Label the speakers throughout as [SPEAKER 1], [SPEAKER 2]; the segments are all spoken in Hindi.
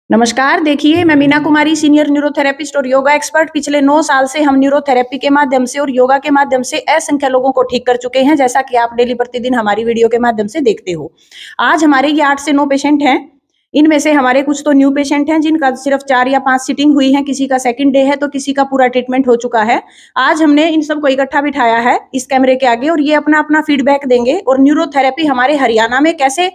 [SPEAKER 1] नमस्कार। देखिए, मैं मीना कुमारी, सीनियर न्यूरोथेरेपिस्ट और योगा एक्सपर्ट। पिछले 9 साल से हम न्यूरोथेरेपी के माध्यम से और योगा के माध्यम से असंख्य लोगों को ठीक कर चुके हैं, जैसा कि आप डेली प्रतिदिन हमारी वीडियो के माध्यम से देखते हो। आज हमारे ये 8 से 9 पेशेंट हैं। इनमें से हमारे कुछ तो न्यू पेशेंट हैं जिनका सिर्फ 4 या 5 सीटिंग हुई है, किसी का सेकंड डे है तो किसी का पूरा ट्रीटमेंट हो चुका है। आज हमने इन सबको इकट्ठा बिठाया है इस कैमरे के आगे और ये अपना-अपना फीडबैक देंगे और न्यूरोथेरेपी हमारे हरियाणा में कैसे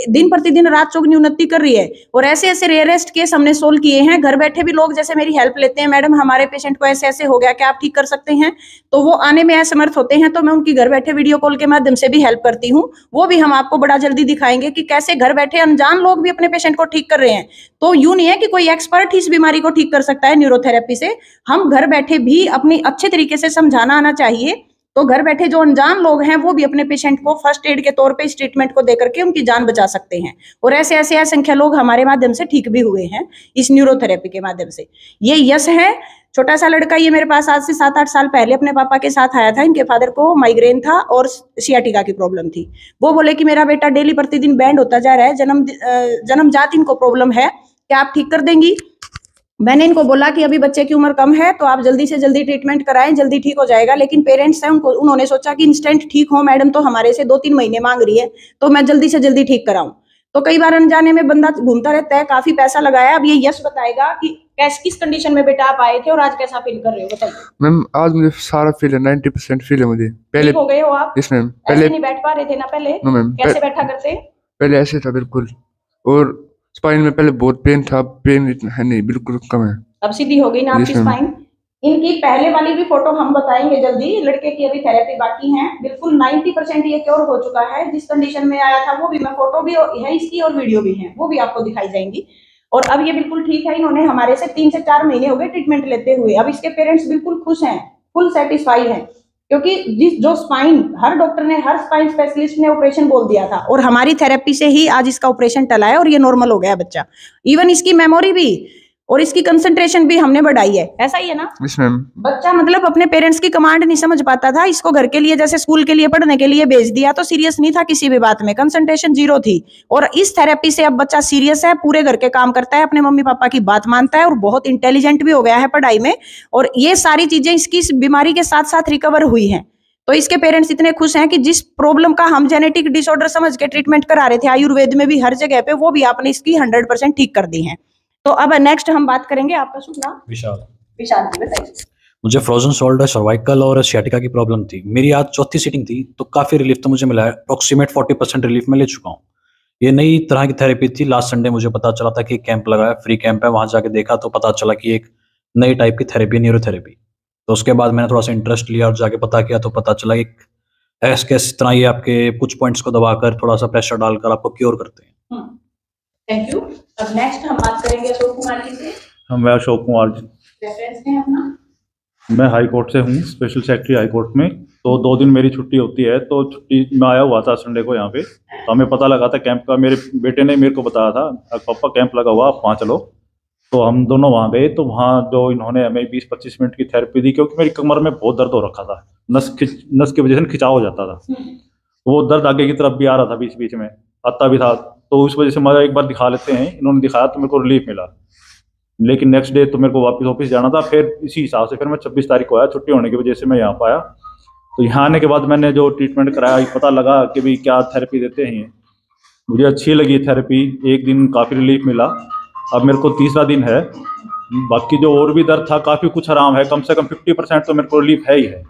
[SPEAKER 1] दिन प्रतिदिन रात चौगुनी उन्नति कर रही है और ऐसे-ऐसे रेयरेस्ट केस हमने सोल्व किए हैं। घर बैठे भी लोग जैसे मेरी हेल्प लेते हैं, मैडम हमारे पेशेंट को ऐसे-ऐसे हो गया, क्या आप ठीक कर सकते हैं? तो वो आने में असमर्थ होते हैं, तो मैं उनकी घर बैठे वीडियो कॉल के माध्यम से भी हेल्प करती हूँ। वो भी हम आपको बड़ा जल्दी दिखाएंगे कि कैसे घर बैठे अनजान लोग भी अपने पेशेंट को ठीक कर रहे हैं। तो यूं नहीं है कि कोई एक्सपर्ट ही इस बीमारी को ठीक कर सकता है न्यूरोथेरेपी से। हम घर बैठे भी अपनी अच्छे तरीके से समझाना आना चाहिए। तो घर बैठे जो अनजान लोग हैं वो भी अपने पेशेंट को फर्स्ट एड के तौर पे इस ट्रीटमेंट को देकर के उनकी जान बचा सकते हैं और ऐसे ऐसे असंख्य लोग हमारे माध्यम से ठीक भी हुए हैं इस न्यूरोथेरेपी के माध्यम से। ये यश है, छोटा सा लड़का, ये मेरे पास आज से 7-8 साल पहले अपने पापा के साथ आया था। इनके फादर को माइग्रेन था और सियाटिका की प्रॉब्लम थी। वो बोले कि मेरा बेटा डेली प्रतिदिन बैंड होता जा रहा है, जन्मजात इनको प्रॉब्लम है, क्या आप ठीक कर देंगी? मैंने इनको बोला कि अभी बच्चे की उम्र कम है तो आप जल्दी से जल्दी ट्रीटमेंट कराएं, जल्दी ठीक हो जाएगा। लेकिन पेरेंट्स हैं, उन्होंने सोचा कि इंस्टेंट ठीक हो, मैडम तो हमारे से 2-3 महीने मांग रही है तो मैं जल्दी से जल्दी ठीक कराऊं। तो कई बार अनजाने में बंदा घूमता रहता है, काफी पैसा लगाया। अब ये यश बताएगा कि किस कंडीशन में बेटा आप आए थे और आज कैसा फील कर रहे हो, बताइए।
[SPEAKER 2] मैम आज मुझे सारा फील है, 90% फील है मुझे। पहले
[SPEAKER 1] हो गए हो आप?
[SPEAKER 2] Yes ma'am.
[SPEAKER 1] पहले नहीं बैठ पा रहे थे ना पहले?
[SPEAKER 2] No ma'am.
[SPEAKER 1] कैसे बैठा करते?
[SPEAKER 2] पहले ऐसे था बिल्कुल, और स्पाइन में पहले बहुत पेन था, पेन इतना है नहीं, बिल्कुल कम है।
[SPEAKER 1] अब सीधी हो गई ना आपकी स्पाइन? इनकी पहले वाली भी फोटो हम बताएंगे जल्दी। लड़के की अभी थेरेपी बाकी है, बिल्कुल 90% ये क्योर हो चुका है। जिस कंडीशन में आया था वो भी, मैं फोटो भी है इसकी और वीडियो भी है, वो भी आपको दिखाई जाएंगी। और अब ये बिल्कुल ठीक है। इन्होंने हमारे से 3 से 4 महीने हो गए ट्रीटमेंट लेते हुए। अब इसके पेरेंट्स बिल्कुल खुश हैं, फुल सेटिस्फाई हैं, क्योंकि जो स्पाइन, हर डॉक्टर ने, हर स्पाइन स्पेशलिस्ट ने ऑपरेशन बोल दिया था और हमारी थेरेपी से ही आज इसका ऑपरेशन टला है और ये नॉर्मल हो गया बच्चा। इवन इसकी मेमोरी भी और इसकी कंसंट्रेशन भी हमने बढ़ाई है। ऐसा ही है ना?
[SPEAKER 2] Yes ma'am.
[SPEAKER 1] बच्चा मतलब अपने पेरेंट्स की कमांड नहीं समझ पाता था, इसको घर के लिए जैसे स्कूल के लिए पढ़ने के लिए भेज दिया तो सीरियस नहीं था किसी भी बात में, कंसंट्रेशन 0 थी। और इस थेरेपी से अब बच्चा सीरियस है, पूरे घर के काम करता है, अपने मम्मी पापा की बात मानता है और बहुत इंटेलिजेंट भी हो गया है पढ़ाई में। और ये सारी चीजें इसकी इस बीमारी के साथ साथ रिकवर हुई हैं। तो इसके पेरेंट्स इतने खुश हैं कि जिस प्रॉब्लम का हम जेनेटिक डिसऑर्डर समझ के ट्रीटमेंट करा रहे थे आयुर्वेद में भी हर जगह पे, वो भी आपने इसकी 100% ठीक कर दी है। तो अब नेक्स्ट हम बात करेंगे, आपका शुभ नाम?
[SPEAKER 3] विशाल।
[SPEAKER 1] विशाल जी बताइए।
[SPEAKER 3] मुझे फ्रोजन शोल्डर, सर्वाइकल और सियाटिका की प्रॉब्लम थी। मेरी आज 4थी सीटिंग थी तो काफ़ी रिलीफ तो मुझे मिला है। अप्रोक्सीमेट 40% रिलीफ मैं ले चुका हूँ। ये नई तरह की थेरेपी थी। लास्ट संडे मुझे पता चला था कि कैंप लगा है, फ्री कैंप है। वहाँ जाके देखा तो पता चला कि एक नई टाइप की थेरेपी, न्यूरोथेरेपी। तो उसके बाद मैंने थोड़ा सा इंटरेस्ट लिया और जाके पता किया तो पता चला कि किस तरह ये आपके कुछ पॉइंट्स को दबाकर, थोड़ा सा प्रेशर डालकर आपको क्योर करते हैं।
[SPEAKER 1] Thank you. अब नेक्स्ट हम बात करेंगे अशोक कुमार जी से।
[SPEAKER 4] मैं अशोक कुमार जी।
[SPEAKER 1] रेफरेंस है अपना?
[SPEAKER 4] मैं हाई कोर्ट से हूँ, स्पेशल सेक्रेटरी हाई कोर्ट में। तो 2 दिन मेरी छुट्टी होती है, तो छुट्टी में आया हुआ था संडे को यहाँ पे। तो हमें पता लगा था कैंप का, मेरे बेटे ने मेरे को बताया था, पापा कैंप लगा हुआ, आप वहाँ चलो। तो हम दोनों वहाँ गए। तो वहाँ जो इन्होंने हमें 20-25 मिनट की थेरेपी दी, क्योंकि मेरी कमर में बहुत दर्द हो रखा था, नस की वजह से खिंचाव हो जाता था। तो वो दर्द आगे की तरफ भी आ रहा था, बीच बीच में आता भी था। तो उस वजह से मैं एक बार दिखा लेते हैं, इन्होंने दिखाया तो मेरे को रिलीफ मिला। लेकिन नेक्स्ट डे तो मेरे को वापस ऑफिस जाना था। फिर इसी हिसाब से फिर मैं 26 तारीख को आया, छुट्टी होने की वजह से मैं यहाँ पर आया। तो यहाँ आने के बाद मैंने जो ट्रीटमेंट कराया, पता लगा कि भाई क्या थेरेपी देते हैं। मुझे अच्छी लगी थेरेपी, एक दिन काफ़ी रिलीफ मिला। अब मेरे को 3रा दिन है। बाकी जो और भी दर्द था, काफ़ी कुछ आराम है, कम से कम 50% तो मेरे को रिलीफ है ही है।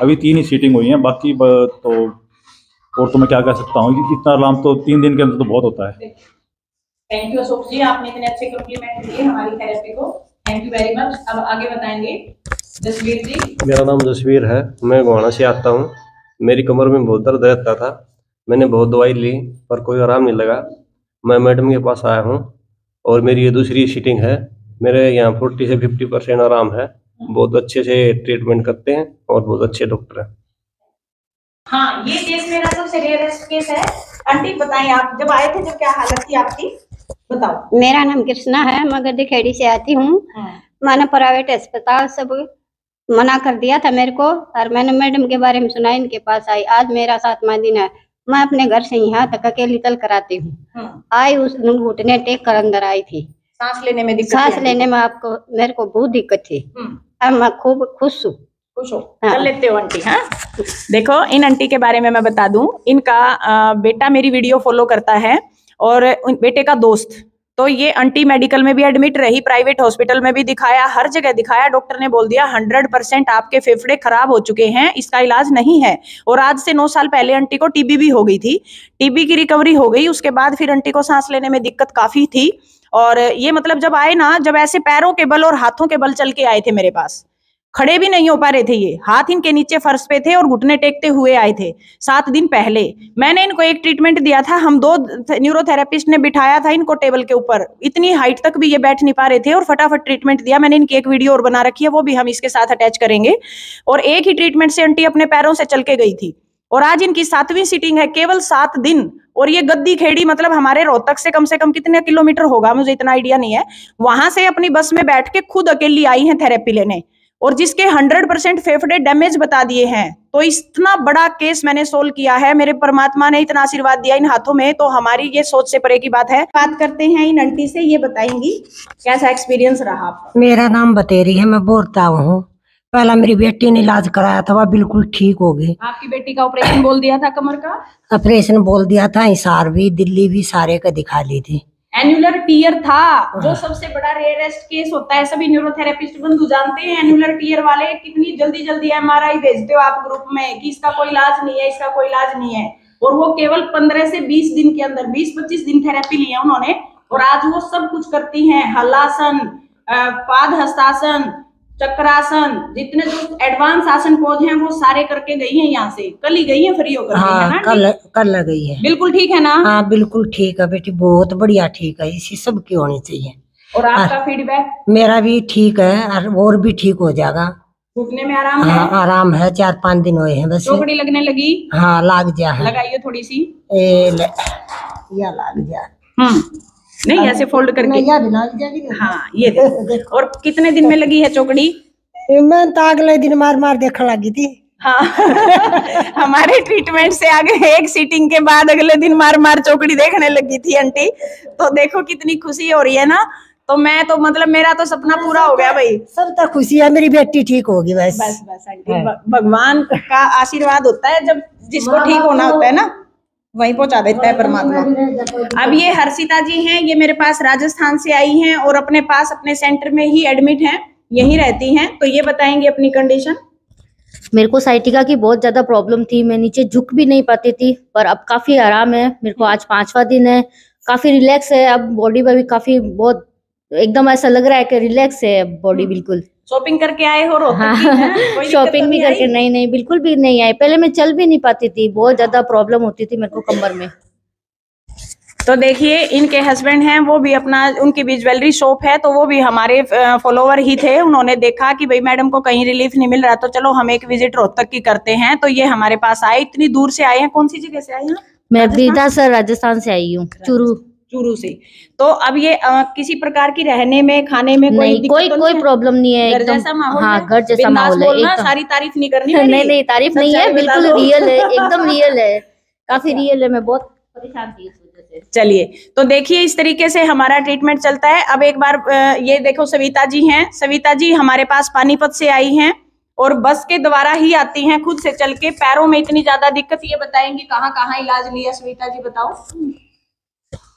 [SPEAKER 4] अभी 3 ही सीटिंग हुई हैं, बाकी तो और तो मैं क्या कह सकता हूँ, इतना आराम तो 3 दिन के अंदर तो बहुत होता है।
[SPEAKER 1] थैंक यू अशोक जी, आपने इतने अच्छे कॉम्प्लीमेंट दिए हमारी थेरेपी को। Thank you very much. अब आगे बताएंगे जसवीर जी।
[SPEAKER 5] मेरा नाम जसवीर है, मैं गोहाना से आता हूँ। मेरी कमर में बहुत दर्द रहता था, मैंने बहुत दवाई ली पर कोई आराम नहीं लगा। मैं मैडम के पास आया हूँ और मेरी ये 2री सीटिंग है। मेरे यहाँ 40 से 50% आराम है। बहुत अच्छे से ट्रीटमेंट करते हैं और बहुत अच्छे डॉक्टर हैं।
[SPEAKER 1] हाँ, ये केस मेरा सबसे रेयरेस्ट केस है। आंटी बताएं, आप जब आए थे, जब क्या हालत थी आपकी, बताओ।
[SPEAKER 6] मेरा नाम कृष्णा है, मैं गद्दीखेड़ी से आती हूँ। मैंने प्राइवेट अस्पताल सब मना कर दिया था मेरे को, और मैंने मैडम के बारे में सुना, इनके पास आई। आज मेरा 7वां दिन है। मैं अपने घर से यहाँ तक अकेली चल कर आती हूँ। आई उस घुटने टेक कर अंदर आई थी।
[SPEAKER 1] सांस लेने में दिक्कत
[SPEAKER 6] सांस
[SPEAKER 1] थी?
[SPEAKER 6] लेने में आपको मेरे को बहुत दिक्कत थी। अब मैं खूब खुश हूँ।
[SPEAKER 1] खुश हो?
[SPEAKER 6] हाँ।
[SPEAKER 1] चल लेते हो आंटी। हाँ, देखो इन आंटी के बारे में मैं बता दूं, इनका बेटा मेरी वीडियो फॉलो करता है और बेटे का दोस्त। तो ये आंटी मेडिकल में भी एडमिट रही, प्राइवेट हॉस्पिटल में भी दिखाया, हर जगह दिखाया। डॉक्टर ने बोल दिया 100% आपके फेफड़े खराब हो चुके हैं, इसका इलाज नहीं है। और आज से 9 साल पहले आंटी को टीबी भी हो गई थी। टीबी की रिकवरी हो गई, उसके बाद फिर आंटी को सांस लेने में दिक्कत काफी थी। और ये मतलब जब आए ना, जब ऐसे पैरों के बल और हाथों के बल चल के आए थे मेरे पास, खड़े भी नहीं हो पा रहे थे। ये हाथ इनके नीचे फर्श पे थे और घुटने टेकते हुए आए थे 7 दिन पहले। मैंने इनको एक ट्रीटमेंट दिया था, हम 2 न्यूरोथेरेपिस्ट ने बिठाया था इनको टेबल के ऊपर, इतनी हाइट तक भी ये बैठ नहीं पा रहे थे और फटाफट ट्रीटमेंट दिया। मैंने इनकी एक वीडियो और बना रखी है, वो भी हम इसके साथ अटैच करेंगे। और एक ही ट्रीटमेंट से आंटी अपने पैरों से चल के गई थी। और आज इनकी 7वीं सीटिंग है, केवल 7 दिन। और ये गद्दी खेड़ी, मतलब हमारे रोहतक से कम कितने किलोमीटर होगा मुझे इतना आइडिया नहीं है, वहां से अपनी बस में बैठ के खुद अकेली आई हैं थेरेपी लेने, और जिसके 100% फेफड़े डैमेज बता दिए हैं। तो इतना बड़ा केस मैंने सोल्व किया है, मेरे परमात्मा ने इतना आशीर्वाद दिया इन हाथों में, तो हमारी ये सोच से परे की बात है। बात करते हैं इन आंटी से, ये बताएंगी कैसा एक्सपीरियंस रहा आपका।
[SPEAKER 7] मेरा नाम बतेरी है, मैं बोरता हूँ। पहला मेरी बेटी ने इलाज कराया था, वह बिल्कुल ठीक हो गई।
[SPEAKER 1] आपकी बेटी का ऑपरेशन बोल दिया था कमर का?
[SPEAKER 7] ऑपरेशन बोल दिया था, हिसार भी, दिल्ली भी, सारे का दिखा ली थी।
[SPEAKER 1] एन्युलर टीयर था, जो सबसे बड़ा रेयरेस्ट केस होता है। सभी न्यूरोथेरेपिस्ट बंधु जानते हैं एन्युलर टीयर वाले कितनी जल्दी जल्दी एमआरआई भेजते हो आप ग्रुप में कि इसका कोई इलाज नहीं है, इसका कोई इलाज नहीं है। और वो केवल 15 से 20 दिन के अंदर, 20-25 दिन थेरेपी ली है उन्होंने, और आज वो सब कुछ करती हैं। हलासन, पाद हस्तासन, चक्रासन, जितने जो एडवांस आसन पोज हैं वो सारे करके गई हैं यहाँ से। कल ही गई हैं फ्री होकर।
[SPEAKER 7] हाँ, कल गई है।
[SPEAKER 1] बिल्कुल ठीक है ना?
[SPEAKER 7] हाँ बिल्कुल ठीक है बेटी, बहुत बढ़िया ठीक है, इसी सब की होनी चाहिए।
[SPEAKER 1] और आपका फीडबैक?
[SPEAKER 7] मेरा भी ठीक है और भी ठीक हो जाएगा।
[SPEAKER 1] घुटने में आराम है?
[SPEAKER 7] हाँ आराम है, 4-5 दिन हुए हैं बस।
[SPEAKER 1] चौकड़ी लगने लगी?
[SPEAKER 7] हाँ लाग जा है।
[SPEAKER 1] लगाइए थोड़ी सी।
[SPEAKER 7] या लाग जा।
[SPEAKER 1] नहीं ऐसे फोल्ड करके।
[SPEAKER 7] लाग जाएगी।
[SPEAKER 1] हाँ ये देखो। और कितने दिन में लगी है चौकड़ी?
[SPEAKER 7] मैं तो अगले दिन मार देखने लगी थी।
[SPEAKER 1] हाँ हमारे ट्रीटमेंट से आगे एक सीटिंग के बाद अगले दिन मार चौकड़ी देखने लगी थी आंटी। तो देखो कितनी खुशी हो रही है ना। तो मैं तो मतलब मेरा तो सपना पूरा हो गया भाई।
[SPEAKER 7] सब तक खुशी है, मेरी बेटी ठीक होगी बस।
[SPEAKER 1] बस आंटी, भगवान का आशीर्वाद होता है, जब जिसको ठीक होना होता है ना वहीं पहुंचा देता है परमात्मा। अब ये हर्षिता जी हैं, ये मेरे पास राजस्थान से आई हैं और अपने पास अपने सेंटर में ही एडमिट हैं, यहीं रहती हैं। तो ये बताएंगे अपनी कंडीशन।
[SPEAKER 8] मेरे को साइटिका की बहुत ज्यादा प्रॉब्लम थी, मैं नीचे झुक भी नहीं पाती थी, पर अब काफी आराम है मेरे को। आज 5वां दिन है, काफी रिलैक्स है, अब बॉडी में भी काफी बहुत एकदम ऐसा लग रहा है कि रिलैक्स है बॉडी बिल्कुल।
[SPEAKER 1] शॉपिंग करके आए हो रोहतक
[SPEAKER 8] हाँ
[SPEAKER 1] की?
[SPEAKER 8] शॉपिंग भी करके नहीं बिल्कुल भी नहीं आई। पहले मैं चल भी नहीं पाती थी, बहुत ज्यादा प्रॉब्लम होती थी मेरे को कमर में।
[SPEAKER 1] तो देखिए इनके हस्बैंड हैं, वो भी अपना, उनकी भी ज्वेलरी शॉप है, तो वो भी हमारे फॉलोवर ही थे। उन्होंने देखा कि भाई मैडम को कहीं रिलीफ नहीं मिल रहा, तो चलो हम एक विजिट रोहतक की करते हैं। तो ये हमारे पास आए, इतनी दूर से आए हैं। कौन सी जगह से आए हैं?
[SPEAKER 8] मैं बीदा सर राजस्थान से आई हूँ, चूरू
[SPEAKER 1] से। तो अब ये किसी प्रकार की रहने में, खाने में
[SPEAKER 8] नहीं, कोई प्रॉब्लम नहीं है,
[SPEAKER 1] घर जैसा माहौल?
[SPEAKER 8] हाँ घर जैसा माहौल है एकदम।
[SPEAKER 1] सारी तारीफ नहीं करनी।
[SPEAKER 8] नहीं तारीफ नहीं है, बिल्कुल रियल है, एकदम रियल है, काफी रियल है। मैं बहुत परेशान थी इस वजह से।
[SPEAKER 1] चलिए तो देखिए इस तरीके से हमारा ट्रीटमेंट चलता है। अब एक बार ये देखो सविता जी हैं, सविता जी हमारे पास पानीपत से आई हैं और बस के द्वारा ही आती हैं, खुद से चल के। पैरों में इतनी ज्यादा दिक्कत, ये बताएंगी कहाँ कहाँ इलाज लिया। सविता जी बताओ,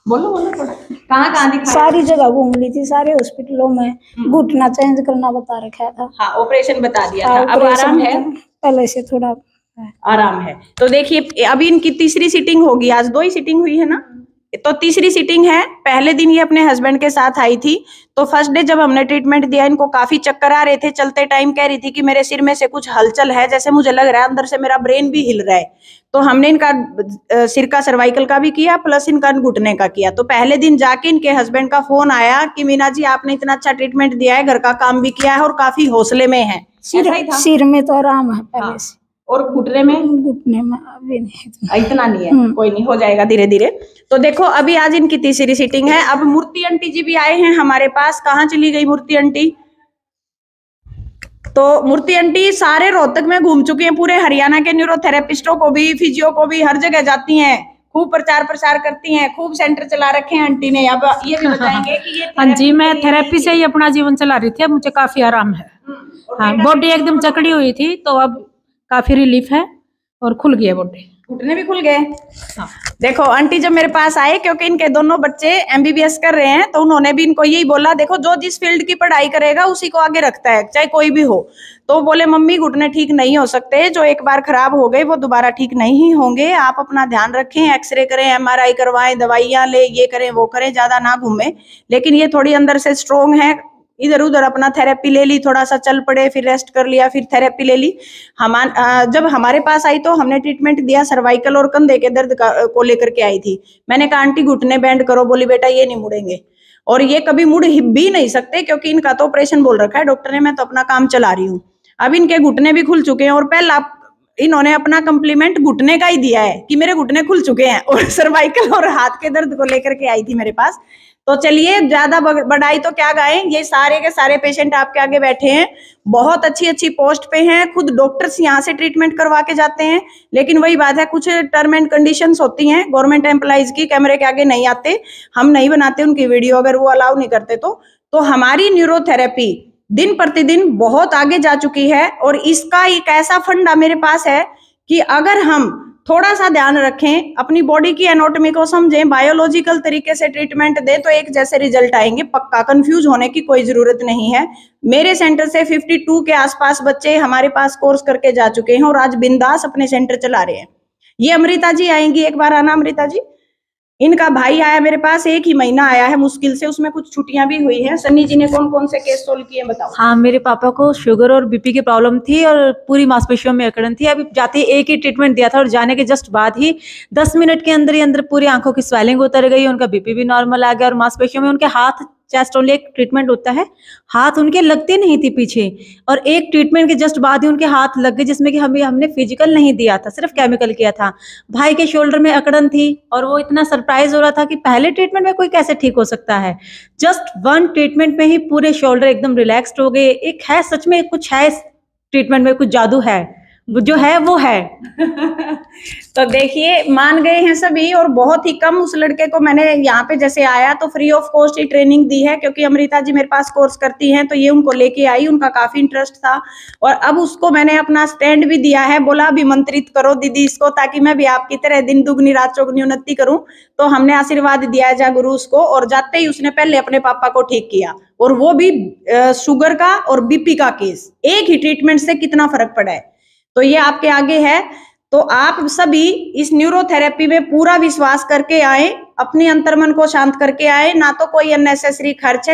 [SPEAKER 1] बोलो थोड़ा, कहाँ दिखाया?
[SPEAKER 9] सारी जगह घूम ली थी, सारे हॉस्पिटलों में। घुटना चेंज करना बता रखा था।
[SPEAKER 1] हाँ ऑपरेशन बता दिया था। अब आराम है?
[SPEAKER 9] पहले से थोड़ा
[SPEAKER 1] आराम है। तो देखिए अभी इनकी 3री सीटिंग होगी, आज 2 ही सीटिंग हुई है ना, तो 3री सीटिंग है। पहले दिन ये अपने हस्बैंड के साथ आई थी। तो फर्स्ट डे जब हमने ट्रीटमेंट दिया, इनको काफी चक्कर आ रहे थे। चलते टाइम कह रही थी कि मेरे सिर में से कुछ हलचल है, जैसे मुझे लग रहा है अंदर से मेरा ब्रेन भी हिल रहा है। तो हमने इनका सिर का सर्वाइकल का भी किया, प्लस इनका घुटने का किया। तो पहले दिन जाके इनके हस्बैंड का फोन आया कि मीना जी आपने इतना अच्छा ट्रीटमेंट दिया है, घर का काम भी किया है और काफी हौसले में है।
[SPEAKER 9] सिर में तो आराम है पहले से।
[SPEAKER 1] और घुटने में
[SPEAKER 9] अभी नहीं,
[SPEAKER 1] इतना नहीं है, कोई नहीं, हो जाएगा धीरे धीरे। तो देखो अभी आज इनकी 3री सीटिंग है। अब मूर्ति आंटी जी भी आए हैं हमारे पास। कहाँ चली गई मूर्ति आंटी? तो मूर्ति आंटी सारे रोहतक में घूम चुकी हैं, पूरे हरियाणा के न्यूरोथेरेपिस्टों को भी, फिजियो को भी, हर जगह जाती हैं। खूब प्रचार प्रसार करती हैं, खूब सेंटर चला रखे हैं आंटी ने। अब ये भी बताएंगे कि ये
[SPEAKER 10] हाँ जी, मैं थेरेपी से ही अपना जीवन चला रही थी, अब मुझे काफी आराम है। हाँ, बॉडी एकदम जकड़ी हुई थी तो अब काफी रिलीफ है और खुल गई है बॉडी,
[SPEAKER 1] घुटने भी खुल गए। हाँ। देखो आंटी जब मेरे पास आए, क्योंकि इनके दोनों बच्चे एमबीबीएस कर रहे हैं, तो उन्होंने भी इनको यही बोला, देखो जो जिस फील्ड की पढ़ाई करेगा उसी को आगे रखता है, चाहे कोई भी हो। तो बोले मम्मी घुटने ठीक नहीं हो सकते, जो एक बार खराब हो गए वो दोबारा ठीक नहीं होंगे, आप अपना ध्यान रखें, एक्सरे करें, एमआरआई करवाएं, दवाइयां ले, ये करें वो करें, ज्यादा ना घूमें। लेकिन ये थोड़ी अंदर से स्ट्रोंग है, इधर उधर अपना थेरेपी ले ली, थोड़ा सा चल पड़े, फिर रेस्ट कर लिया, फिर थेरेपी ले ली। जब हमारे पास आई तो हमने ट्रीटमेंट दिया, सर्वाइकल और कंधे के दर्द को लेकर के आई थी। मैंने कहा आंटी घुटने बेंड करो, बोली बेटा ये नहीं मुड़ेंगे, और ये कभी मुड़ भी नहीं सकते, क्योंकि इनका तो ऑपरेशन बोल रखा है डॉक्टर ने, मैं तो अपना काम चला रही हूँ। अब इनके घुटने भी खुल चुके हैं, और पहला इन्होंने अपना कम्प्लीमेंट घुटने का ही दिया है कि मेरे घुटने खुल चुके हैं, और सर्वाइकल और हाथ के दर्द को लेकर के आई थी मेरे पास। तो चलिए ज्यादा बढ़ाई तो क्या गाएं, ये सारे के सारे पेशेंट आपके आगे बैठे हैं, बहुत अच्छी अच्छी पोस्ट पे हैं, खुद डॉक्टर्स यहाँ से ट्रीटमेंट करवा के जाते हैं। लेकिन वही बात है, कुछ टर्म एंड कंडीशंस होती हैं गवर्नमेंट एम्प्लॉइज की, कैमरे के आगे नहीं आते, हम नहीं बनाते उनकी वीडियो, अगर वो अलाउ नहीं करते तो हमारी न्यूरोथेरेपी दिन प्रतिदिन बहुत आगे जा चुकी है। और इसका एक ऐसा फंडा मेरे पास है कि अगर हम थोड़ा सा ध्यान रखें, अपनी बॉडी की एनाटॉमी को समझें, बायोलॉजिकल तरीके से ट्रीटमेंट दें, तो एक जैसे रिजल्ट आएंगे पक्का, कंफ्यूज होने की कोई जरूरत नहीं है। मेरे सेंटर से 52 के आसपास बच्चे हमारे पास कोर्स करके जा चुके हैं और आज बिंदास अपने सेंटर चला रहे हैं। ये अमृता जी आएंगी, एक बार आना अमृता जी। इनका भाई आया मेरे पास, 1 ही महीना आया है मुश्किल से, उसमें कुछ छुट्टियां भी हुई हैं। सन्नी जी ने कौन कौन से केस सोल्व किए बताओ।
[SPEAKER 11] हाँ, मेरे पापा को शुगर और बीपी की प्रॉब्लम थी और पूरी मांसपेशियों में अकड़न थी। अभी जाते ही एक ही ट्रीटमेंट दिया था और जाने के जस्ट बाद ही 10 मिनट के अंदर ही अंदर पूरी आंखों की स्वेलिंग उतर गई, उनका बीपी भी नॉर्मल आ गया और मांसपेशियों में उनके हाथ, चेस्ट ओनली एक ट्रीटमेंट होता है, हाथ उनके लगते नहीं थी पीछे, और एक ट्रीटमेंट के जस्ट बाद ही उनके हाथ लग गए, जिसमें कि हमने फिजिकल नहीं दिया था, सिर्फ केमिकल किया था। भाई के शोल्डर में अकड़न थी और वो इतना सरप्राइज हो रहा था कि पहले ट्रीटमेंट में कोई कैसे ठीक हो सकता है। जस्ट 1 ट्रीटमेंट में ही पूरे शोल्डर एकदम रिलैक्स्ड हो गए। एक है सच में, कुछ है इस ट्रीटमेंट में, कुछ जादू है, जो है वो है।
[SPEAKER 1] तो देखिए मान गए हैं सभी, और बहुत ही कम उस लड़के को मैंने यहाँ पे जैसे आया तो फ्री ऑफ कॉस्ट ही ट्रेनिंग दी है, क्योंकि अमृता जी मेरे पास कोर्स करती हैं, तो ये उनको लेके आई, उनका काफी इंटरेस्ट था, और अब उसको मैंने अपना स्टैंड भी दिया है, बोला अभिमंत्रित करो दीदी इसको, ताकि मैं भी आपकी तरह दिन दुगनी रात चौगनी उन्नति करूं। तो हमने आशीर्वाद दिया है जा गुरु उसको, और जाते ही उसने पहले अपने पापा को ठीक किया, और वो भी शुगर का और बीपी का केस। एक ही ट्रीटमेंट से कितना फर्क पड़ा है, तो ये आपके आगे है। तो आप सभी इस न्यूरोथेरेपी में पूरा विश्वास करके आए, अपने अंतर्मन को शांत करके आए, ना तो कोई अननेसेसरी खर्च है।